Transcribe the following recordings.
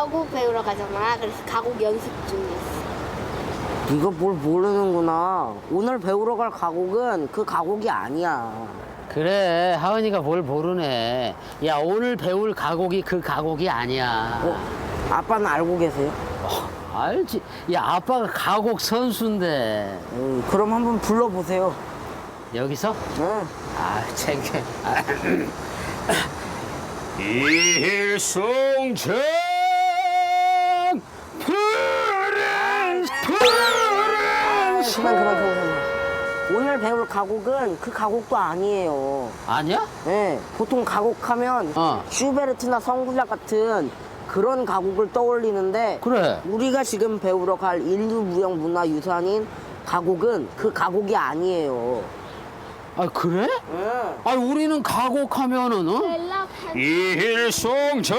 가곡 배우러 가잖아. 그래서 가곡 연습 중이었어. 네가 뭘 모르는구나. 오늘 배우러 갈 가곡은 그 가곡이 아니야. 그래, 하은이가 뭘 모르네. 야, 오늘 배울 가곡이 그 가곡이 아니야. 아빠는 알고 계세요? 알지. 야, 아빠가 가곡 선수인데. 그럼 한번 불러보세요. 여기서? 응. 아, 창피해. 일송정 푸른 그만. 오늘 배울 가곡은 그 가곡도 아니에요. 아니야? 네, 보통 가곡하면 슈베르트나 성구작 같은 그런 가곡을 떠올리는데 그래. 우리가 지금 배우러 갈 인류무형문화유산인 가곡은 그 가곡이 아니에요. 아, 그래? 네. 아, 우리는 가곡하면은, 일송정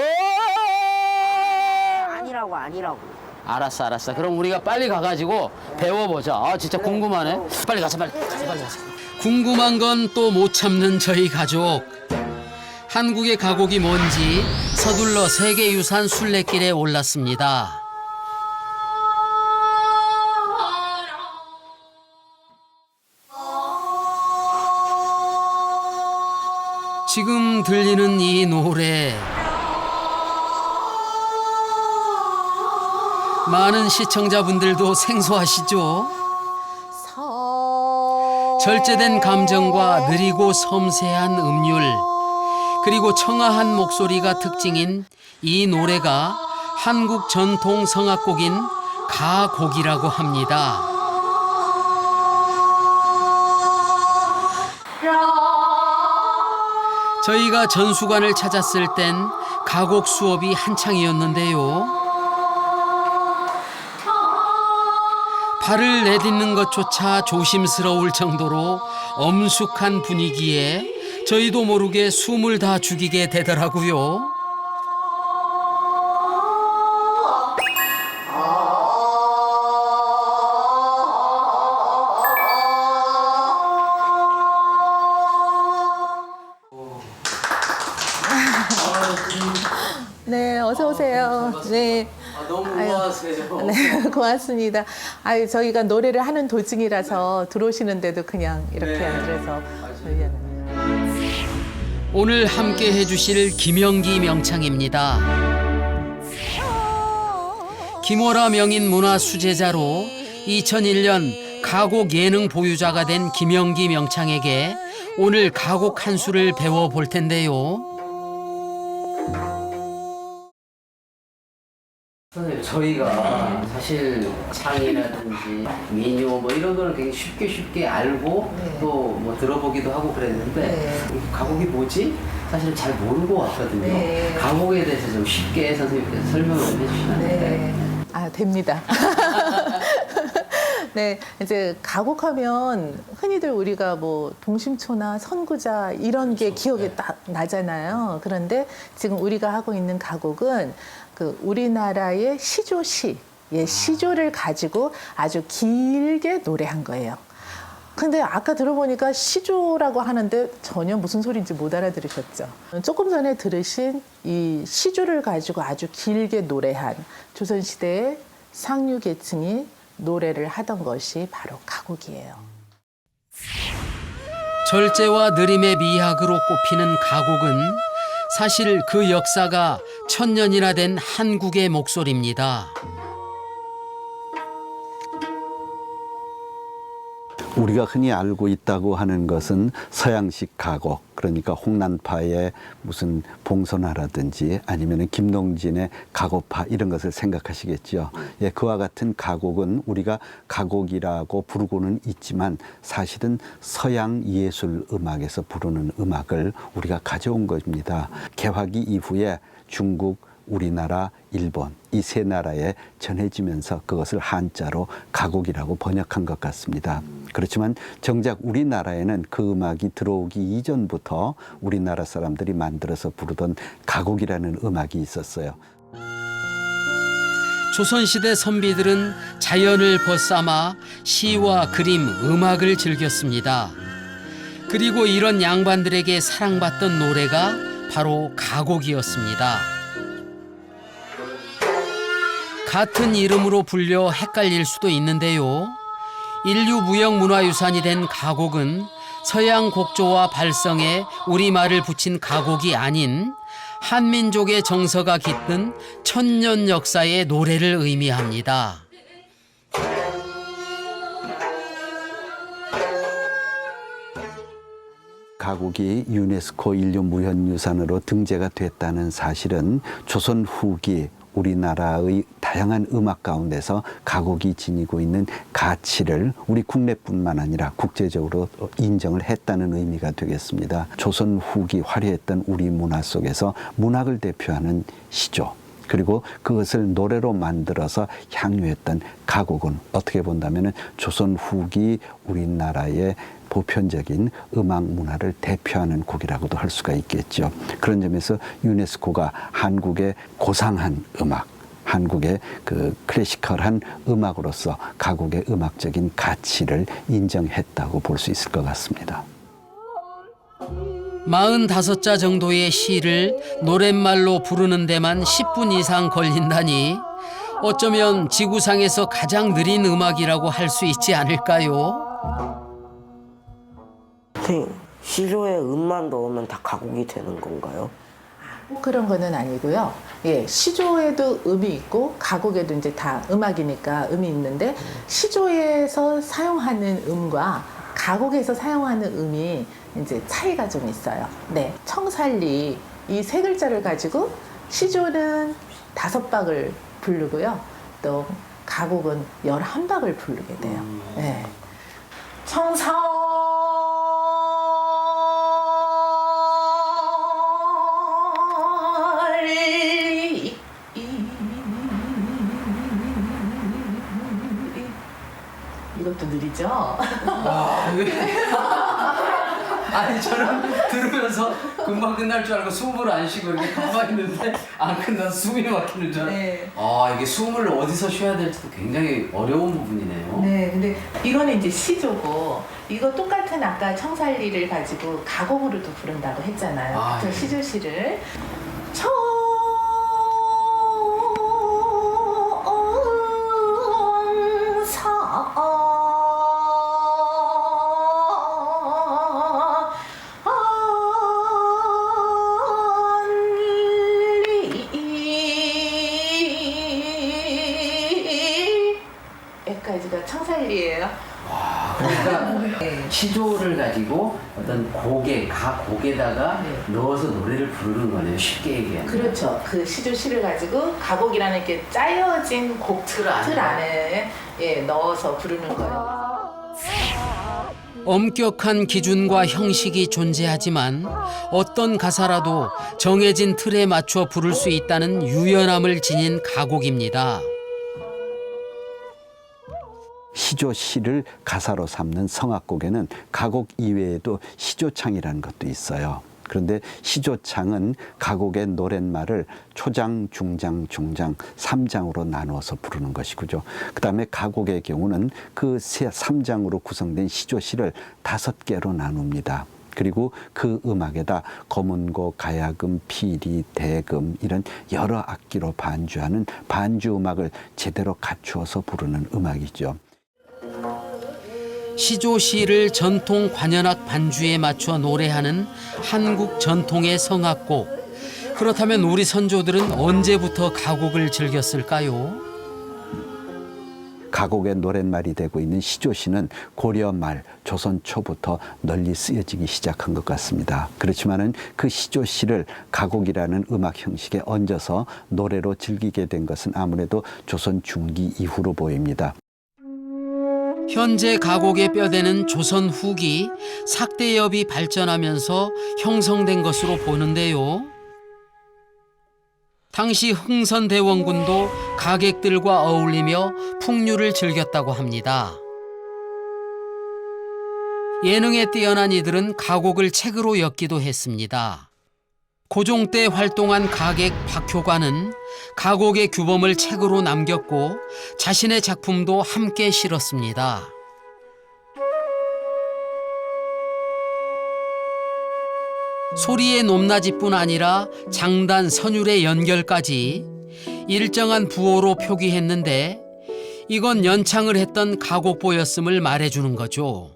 아니라고. 알았어. 그럼 우리가 빨리 가가지고 배워보자. 아, 진짜 궁금하네. 빨리 가자. 궁금한 건 또 못 참는 저희 가족. 한국의 가곡이 뭔지 서둘러 세계유산 순례길에 올랐습니다. 지금 들리는 이 노래, 많은 시청자분들도 생소하시죠? 절제된 감정과 느리고 섬세한 음률, 그리고 청아한 목소리가 특징인 이 노래가 한국 전통 성악곡인 가곡이라고 합니다. 저희가 전수관을 찾았을 땐 가곡 수업이 한창이었는데요. 발을 내딛는 것조차 조심스러울 정도로 엄숙한 분위기에 저희도 모르게 숨을 다 죽이게 되더라고요. 네, 어서 오세요. 네. 너무 우아하세요. 네, 고맙습니다. 아유, 저희가 노래를 하는 도중이라서 들어오시는데도 그냥 이렇게 앉아서 저희는. 오늘 함께 해주실 김영기 명창입니다. 김오라 명인 문화 수제자로 2001년 가곡 예능 보유자가 된 김영기 명창에게 오늘 가곡 한 수를 배워볼 텐데요. 선생님, 저희가 사실 창이라든지 민요 뭐 이런 거는 되게 쉽게 알고 또 뭐 들어보기도 하고 그랬는데 가곡이 뭐지? 사실 잘 모르고 왔거든요. 가곡에 대해서 좀 쉽게 선생님께서 설명을 좀 해주시면 안 될까요? 아, 됩니다. 네, 이제 가곡하면 흔히들 우리가 뭐 동심초나 선구자 이런 게 기억에 딱 나잖아요. 그런데 지금 우리가 하고 있는 가곡은 그 우리나라의 시조시, 시조를 가지고 아주 길게 노래한 거예요. 근데 아까 들어보니까 시조라고 하는데 전혀 무슨 소리인지 못 알아들으셨죠? 조금 전에 들으신 이 시조를 가지고 아주 길게 노래한 조선시대의 상류 계층이 노래를 하던 것이 바로 가곡이에요. 절제와 느림의 미학으로 꼽히는 가곡은 사실 그 역사가 1000년이나 된 한국의 목소리입니다. 우리가 흔히 알고 있다고 하는 것은 서양식 가곡, 그러니까 홍난파의 무슨 봉선화라든지 아니면 김동진의 가곡파 이런 것을 생각하시겠죠. 예, 그와 같은 가곡은 우리가 가곡이라고 부르고는 있지만 사실은 서양 예술 음악에서 부르는 음악을 우리가 가져온 것입니다. 개화기 이후에 중국, 우리나라, 일본 이 세 나라에 전해지면서 그것을 한자로 가곡이라고 번역한 것 같습니다. 그렇지만 정작 우리나라에는 그 음악이 들어오기 이전부터 우리나라 사람들이 만들어서 부르던 가곡이라는 음악이 있었어요. 조선시대 선비들은 자연을 벗삼아 시와 그림, 음악을 즐겼습니다. 그리고 이런 양반들에게 사랑받던 노래가 바로 가곡이었습니다. 같은 이름으로 불려 헷갈릴 수도 있는데요. 인류 무형문화유산이 된 가곡은 서양 곡조와 발성에 우리말을 붙인 가곡이 아닌 한민족의 정서가 깃든 천년 역사의 노래를 의미합니다. 가곡이 유네스코 인류무형유산으로 등재가 됐다는 사실은 조선 후기 우리나라의 다양한 음악 가운데서 가곡이 지니고 있는 가치를 우리 국내뿐만 아니라 국제적으로 인정을 했다는 의미가 되겠습니다. 조선 후기 화려했던 우리 문화 속에서 문학을 대표하는 시조, 그리고 그것을 노래로 만들어서 향유했던 가곡은 어떻게 본다면 조선 후기 우리나라의 보편적인 음악 문화를 대표하는 곡이라고도 할 수가 있겠죠. 그런 점에서 유네스코가 한국의 고상한 음악, 한국의 그 클래시컬한 음악으로서 가곡의 음악적인 가치를 인정했다고 볼 수 있을 것 같습니다. 45자 정도의 시를 노랫말로 부르는 데만 10분 이상 걸린다니 어쩌면 지구상에서 가장 느린 음악이라고 할 수 있지 않을까요? 시조에 음만 넣으면 다 가곡이 되는 건가요? 그런 거는 아니고요. 예, 시조에도 음이 있고 가곡에도 이제 다 음악이니까 음이 있는데 시조에서 사용하는 음과 가곡에서 사용하는 음이 이제 차이가 좀 있어요. 네, 청살리 이 세 글자를 가지고 시조는 5박을 부르고요. 또 가곡은 11박을 부르게 돼요. 네. 이것도 느리죠? 아니 저는 들으면서 금방 끝날 줄 알고 숨을 안 쉬고 이렇게 가만히 있는데 안 끝나서 숨이 막히는 줄 알고. 네. 이게 숨을 어디서 쉬어야 될지도 굉장히 어려운 부분이네요. 네, 근데 이거는 이제 시조고 이거 똑같은 아까 청살리를 가지고 가곡으로도 부른다고 했잖아요. 그 예. 시조시를 여기까지가 청살리예요. 그러니까 시조를 가지고 어떤 곡에 가곡에다가 넣어서 노래를 부르는 거네요. 쉽게 얘기하면. 그렇죠. 그 시조시를 가지고 가곡이라는 이렇게 짜여진 곡 틀 안에 넣어서 부르는 거예요. 엄격한 기준과 형식이 존재하지만 어떤 가사라도 정해진 틀에 맞춰 부를 수 있다는 유연함을 지닌 가곡입니다. 시조시를 가사로 삼는 성악곡에는 가곡 이외에도 시조창이라는 것도 있어요. 그런데 시조창은 가곡의 노랫말을 초장, 중장, 중장 3장으로 나누어서 부르는 것이고요. 그다음에 가곡의 경우는 그 3장으로 구성된 시조시를 5개로 나눕니다. 그리고 그 음악에다 검은고, 가야금, 피리, 대금 이런 여러 악기로 반주하는 반주 음악을 제대로 갖추어서 부르는 음악이죠. 시조시를 전통 관현악 반주에 맞춰 노래하는 한국 전통의 성악곡. 그렇다면 우리 선조들은 언제부터 가곡을 즐겼을까요? 가곡의 노랫말이 되고 있는 시조시는 고려 말, 조선 초부터 널리 쓰여지기 시작한 것 같습니다. 그렇지만은 그 시조시를 가곡이라는 음악 형식에 얹어서 노래로 즐기게 된 것은 아무래도 조선 중기 이후로 보입니다. 현재 가곡의 뼈대는 조선 후기 삭대엽이 발전하면서 형성된 것으로 보는데요. 당시 흥선대원군도 가객들과 어울리며 풍류를 즐겼다고 합니다. 예능에 뛰어난 이들은 가곡을 책으로 엮기도 했습니다. 고종 때 활동한 가객 박효관은 가곡의 규범을 책으로 남겼고 자신의 작품도 함께 실었습니다. 소리의 높낮이뿐 아니라 장단, 선율의 연결까지 일정한 부호로 표기했는데 이건 연창을 했던 가곡보였음을 말해주는 거죠.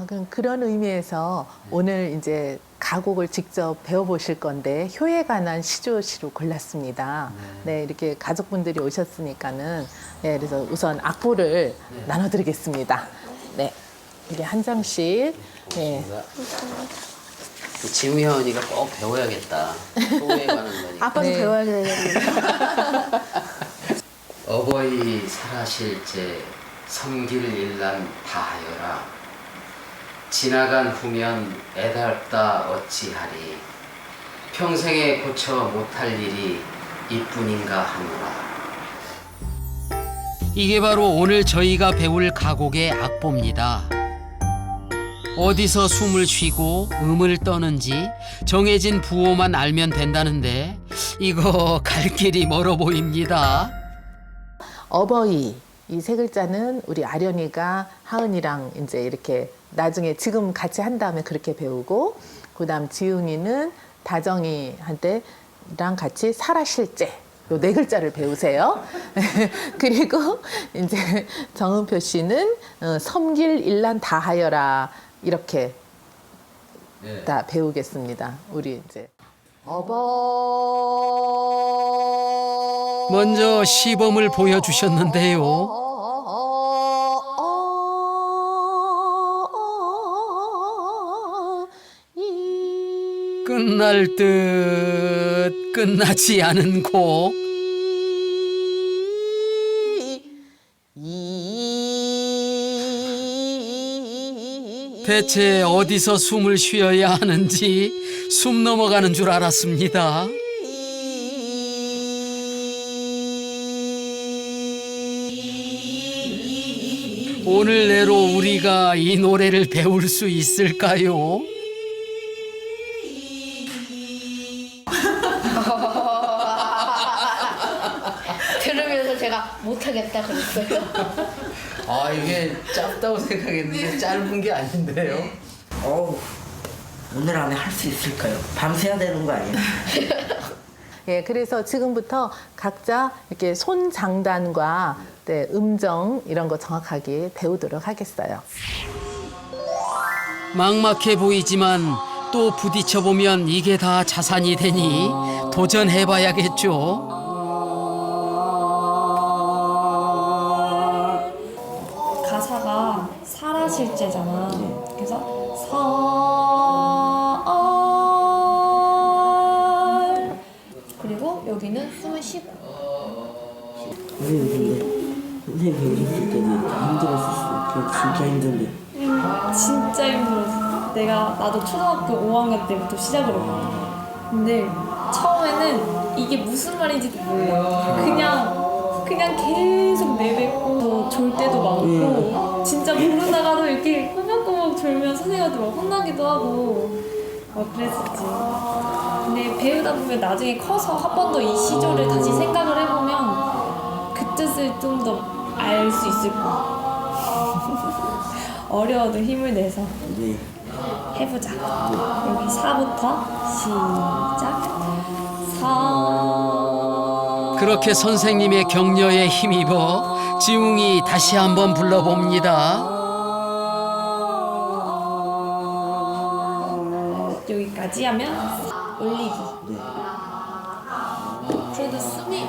그럼 그런 의미에서 오늘 이제 가곡을 직접 배워보실 건데 효에 관한 시조시로 골랐습니다. 네, 이렇게 가족분들이 오셨으니까는 네, 그래서 우선 악보를 나눠드리겠습니다. 네, 이게 한 장씩. 네. 지웅이 언니가 꼭 배워야겠다. 효에 관한 거니까. 아빠도 네. 배워야 되겠는데. 어버이 살아실제 섬길일남 다하여라. 지나간 후면 애달다 어찌하리. 평생에 고쳐 못할 일이 이뿐인가 하노라. 이게 바로 오늘 저희가 배울 가곡의 악보입니다. 어디서 숨을 쉬고 음을 떠는지 정해진 부호만 알면 된다는데 이거 갈 길이 멀어 보입니다. 어버이 이 세 글자는 우리 아련이가 하은이랑 이제 이렇게 나중에 지금 같이 한 다음에 그렇게 배우고, 그다음 지웅이는 다정이한테랑 같이 살아실제 요 네 글자를 배우세요. 그리고 이제 정은표 씨는 섬길 일난 다하여라 이렇게 다 배우겠습니다. 우리 이제 먼저 시범을 보여주셨는데요. 끝날 듯 끝나지 않은 곡. 대체 어디서 숨을 쉬어야 하는지 숨 넘어가는 줄 알았습니다. 오늘 내로 우리가 이 노래를 배울 수 있을까요? 들으면서 제가 못하겠다 그랬어요. 아, 이게 짧다고 생각했는데 짧은 게 아닌데요. 오늘 안에 할 수 있을까요? 밤새야 되는 거 아니에요? 예, 그래서 지금부터 각자 이렇게 손 장단과 네, 음정 이런 거 정확하게 배우도록 하겠어요. 막막해 보이지만 또 부딪혀보면 이게 다 자산이 되니 도전해봐야겠죠. 가사가 살아실제잖아. 그래서 그리고 여기는 숨을 쉬고. 선생님 배우셨을 때는 힘들었었어요. 그거 진짜 힘든데. 진짜 힘들었어. 나도 초등학교 5학년 때부터 시작을 했거든. 근데 처음에는 이게 무슨 말인지도 몰라. 그냥 계속 내뱉고 졸 때도 많고 진짜 모르다가도 이렇게 꾸벅꾸벅 졸면 선생님한테 막 혼나기도 하고 그랬었지. 근데 배우다 보면 나중에 커서 한 번 더 이 시조를 다시 생각을 해보면 그 뜻을 좀 더 알 수 있을 거야. 어려워도 힘을 내서 해보자. 여기 4부터 시작. 그렇게 선생님의 격려에 힘입어 지웅이 다시 한번 불러봅니다. 여기까지 하면 올리기. 그래도 숨이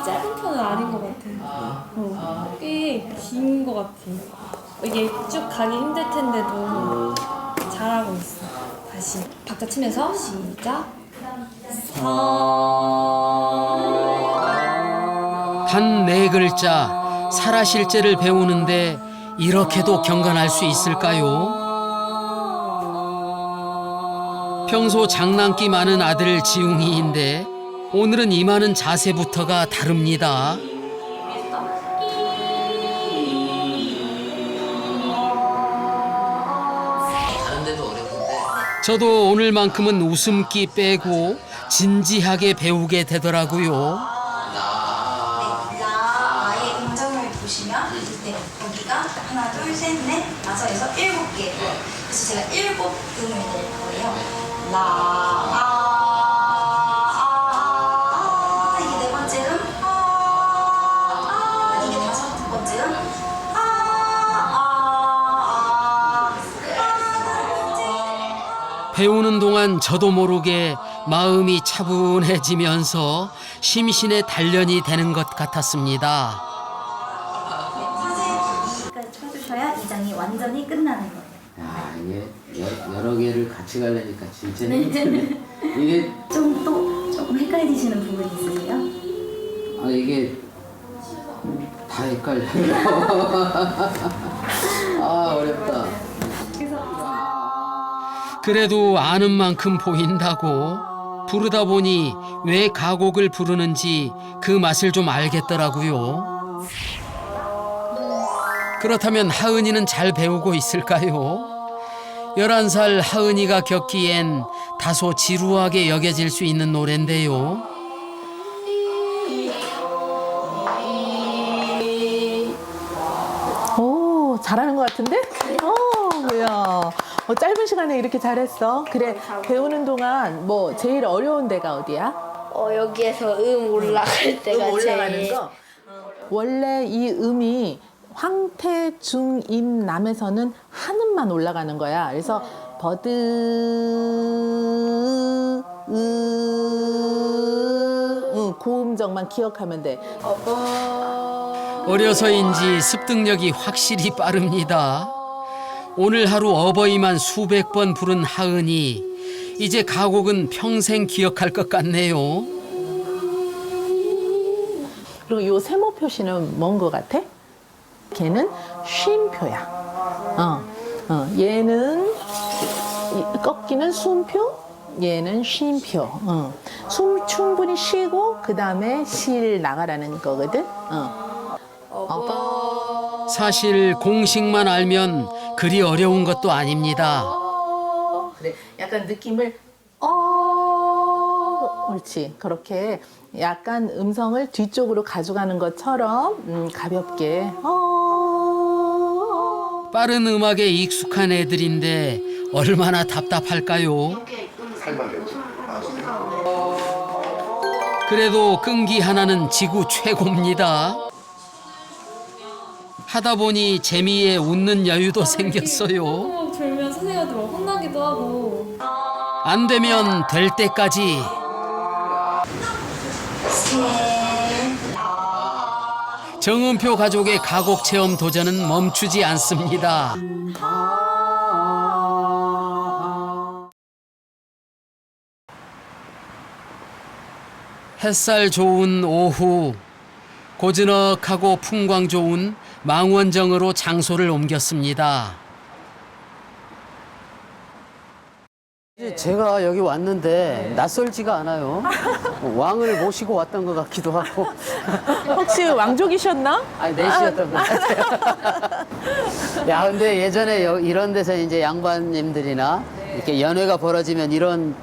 짧은 편은 아닌 것 같아. 꽤 긴 것 같아. 이게 쭉 가기 힘들 텐데도 잘하고 있어. 다시 박자 치면서 시작. 단 네 글자 살아실제를 배우는데 이렇게도 경건할 수 있을까요? 평소 장난기 많은 아들 지웅이인데 오늘은 임하는 자세부터가 다릅니다. 다른데도 어려운데. 저도 오늘만큼은 웃음기 빼고 진지하게 배우게 되더라고요. 라의 음정을 보시면 이때 여기가 하나, 둘, 셋, 넷, 다섯, 여섯, 7개. 그래서 제가 7음을 낼 거예요. 라, 아, 배우는 동안 저도 모르게 마음이 차분해지면서 심신의 단련이 되는 것 같았습니다. 사진까지 쳐주셔야 이 장이 완전히 끝나는 거예요. 야, 이게 여러 개를 같이 가려니까 진짜 힘드네. 이게 좀 또 조금 헷갈리시는 부분이 있으세요? 이게 다 헷갈려요. 아, 어렵다. 그래도 아는 만큼 보인다고 부르다 보니 왜 가곡을 부르는지 그 맛을 좀 알겠더라고요. 그렇다면 하은이는 잘 배우고 있을까요? 11살 하은이가 겪기엔 다소 지루하게 여겨질 수 있는 노래인데요. 오, 잘하는 것 같은데? 뭐야. 짧은 시간에 이렇게 잘했어. 그래, 배우는 동안 뭐 제일 어려운 데가 어디야? 여기에서 올라갈 때가 제일 원래 이 음이 황태, 중, 임, 남에서는 한 음만 올라가는 거야. 그래서 버드, 고음정만 기억하면 돼. 어려서인지 습득력이 확실히 빠릅니다. 오늘 하루 어버이만 수백 번 부른 하은이 이제 가곡은 평생 기억할 것 같네요. 그리고 요 세모 표시는 뭔 것 같아? 걔는 쉼표야. 얘는 꺾이는 숨표, 얘는 쉼표. 숨 충분히 쉬고 그 다음에 실 나가라는 거거든. 사실 공식만 알면 그리 어려운 것도 아닙니다. 그래, 약간 느낌을 옳지. 그렇게 약간 음성을 뒤쪽으로 가져가는 것처럼 가볍게 빠른 음악에 익숙한 애들인데 얼마나 답답할까요? 그래도 끈기 하나는 지구 최고입니다. 하다 보니 재미에 웃는 여유도 생겼어요. 막 졸면 선생님한테 막 혼나기도 하고. 안 되면 될 때까지. 정은표 가족의 가곡 체험 도전은 멈추지 않습니다. 햇살 좋은 오후, 고즈넉하고 풍광 좋은 망원정으로 장소를 옮겼습니다. 제가 여기 왔는데 낯설지가 않아요. 왕을 모시고 왔던 것 같기도 하고. 혹시 왕족이셨나? 아니, 내시였던 것 같아요. 야, 근데 예전에 이런 데서 이제 양반님들이나 이렇게 연회가 벌어지면 이런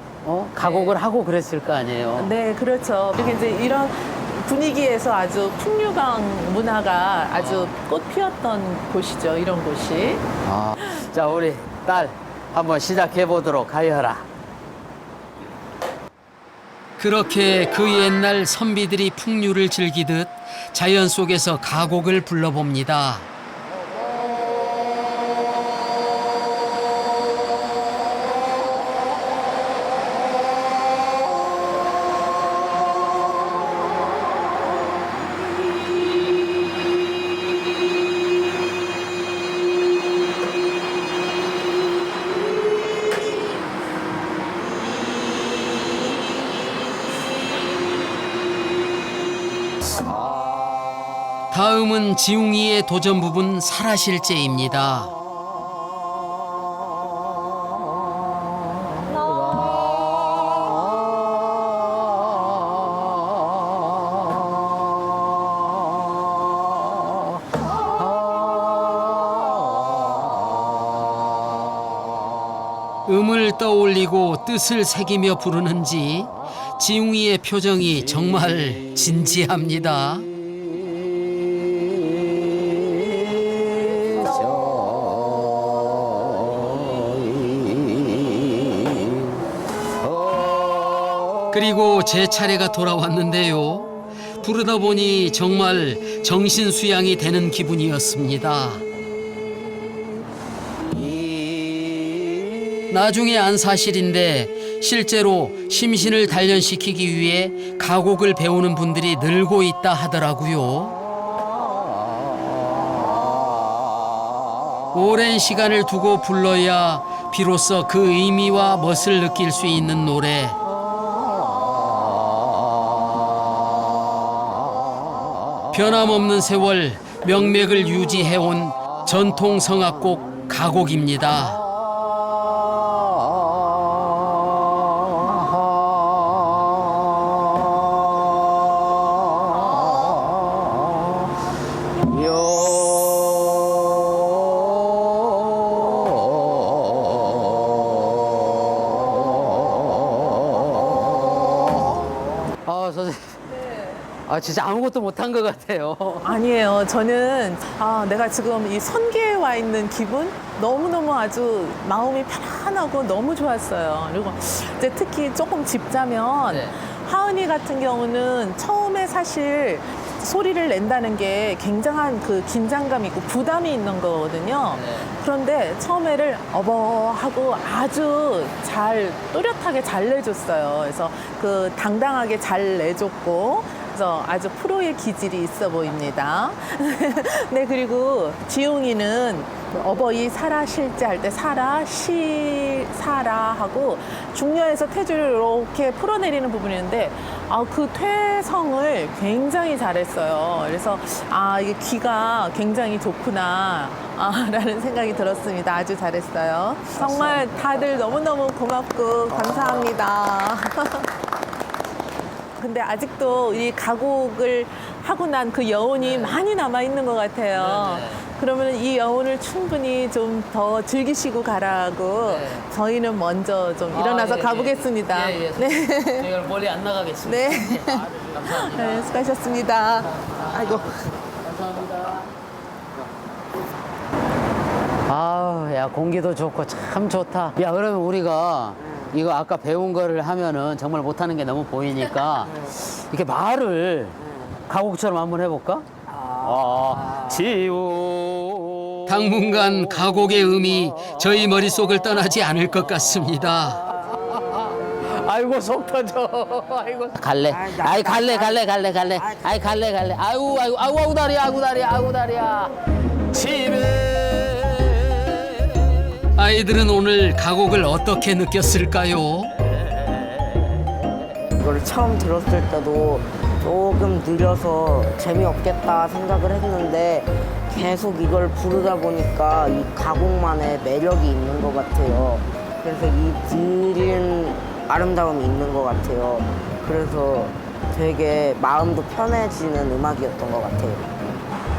가곡을 하고 그랬을 거 아니에요. 네, 그렇죠. 이렇게 이제 이런 분위기에서 아주 풍류강 문화가 아주 꽃 피었던 곳이죠. 이런 곳이. 자, 우리 딸 한번 시작해 보도록 하여라. 그렇게 그 옛날 선비들이 풍류를 즐기듯 자연 속에서 가곡을 불러봅니다. 다음은 지웅이의 도전 부분 살아실제입니다. 음을 떠올리고 뜻을 새기며 부르는지 지웅이의 표정이 정말 진지합니다. 그리고 제 차례가 돌아왔는데요. 부르다 보니 정말 정신수양이 되는 기분이었습니다. 나중에 안 사실인데 실제로 심신을 단련시키기 위해 가곡을 배우는 분들이 늘고 있다 하더라고요. 오랜 시간을 두고 불러야 비로소 그 의미와 멋을 느낄 수 있는 노래. 변함없는 세월 명맥을 유지해온 전통 성악곡 가곡입니다. 선생님. 진짜 아무것도 못한 것 같아요. 아니에요. 저는 내가 지금 이 선계에 와 있는 기분 너무너무 아주 마음이 편안하고 너무 좋았어요. 그리고 이제 특히 조금 짚자면 네. 하은이 같은 경우는 처음에 사실 소리를 낸다는 게 굉장한 그 긴장감이 있고 부담이 있는 거거든요. 네. 그런데 처음에를 어버하고 아주 잘 또렷하게 잘 내줬어요. 그래서 그 당당하게 잘 내줬고 그래서 아주 프로의 기질이 있어 보입니다. 네, 그리고 지웅이는 어버이 사라 실제 할 때 사라 시 사라 하고 중녀에서 퇴주를 이렇게 풀어내리는 부분인데 그 퇴성을 굉장히 잘했어요. 그래서 이게 귀가 굉장히 좋구나 라는 생각이 들었습니다. 아주 잘했어요. 정말 다들 너무너무 고맙고 감사합니다. 근데 아직도 이 가곡을 하고 난 그 여운이 많이 남아 있는 것 같아요. 그러면 이 여운을 충분히 좀 더 즐기시고 가라고 저희는 먼저 좀 일어나서 가보겠습니다. 네. 제가 멀리 안 나가겠습니다. 네. 감사합니다. 네, 수고하셨습니다. 아이고. 야, 공기도 좋고 참 좋다. 야, 그러면 우리가 이거 아까 배운 거를 하면은 정말 못하는 게 너무 보이니까 이렇게 말을 가곡처럼 한번 해볼까? 지우. 당분간 가곡의 의미 저희 머릿속을 떠나지 않을 것 같습니다. 아이고 속 터져. 아이고 갈래. 아이 갈래. 아이 갈래. 아이고 다리야. 집에. 아이들은 오늘 가곡을 어떻게 느꼈을까요? 이걸 처음 들었을 때도 조금 느려서 재미없겠다 생각을 했는데 계속 이걸 부르다 보니까 이 가곡만의 매력이 있는 것 같아요. 그래서 이 느린 아름다움이 있는 것 같아요. 그래서 되게 마음도 편해지는 음악이었던 것 같아요.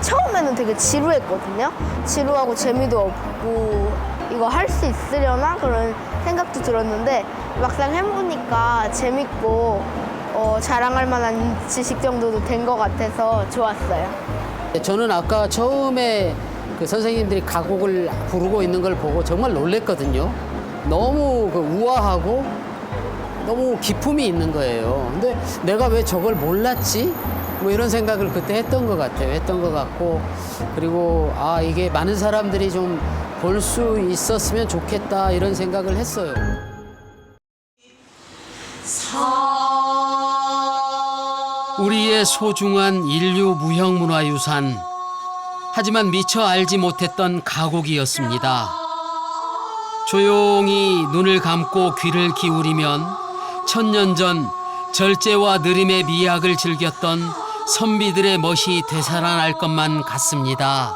처음에는 되게 지루했거든요. 지루하고 재미도 없고 이거 할 수 있으려나 그런 생각도 들었는데 막상 해보니까 재밌고 자랑할 만한 지식 정도도 된 것 같아서 좋았어요. 저는 아까 처음에 그 선생님들이 가곡을 부르고 있는 걸 보고 정말 놀랬거든요. 너무 그 우아하고 너무 기품이 있는 거예요. 근데 내가 왜 저걸 몰랐지? 뭐 이런 생각을 그때 했던 것 같아요. 했던 것 같고 그리고 이게 많은 사람들이 좀 볼 수 있었으면 좋겠다 이런 생각을 했어요. 우리의 소중한 인류 무형문화유산. 하지만 미처 알지 못했던 가곡이었습니다. 조용히 눈을 감고 귀를 기울이면 천년 전 절제와 느림의 미학을 즐겼던 선비들의 멋이 되살아날 것만 같습니다.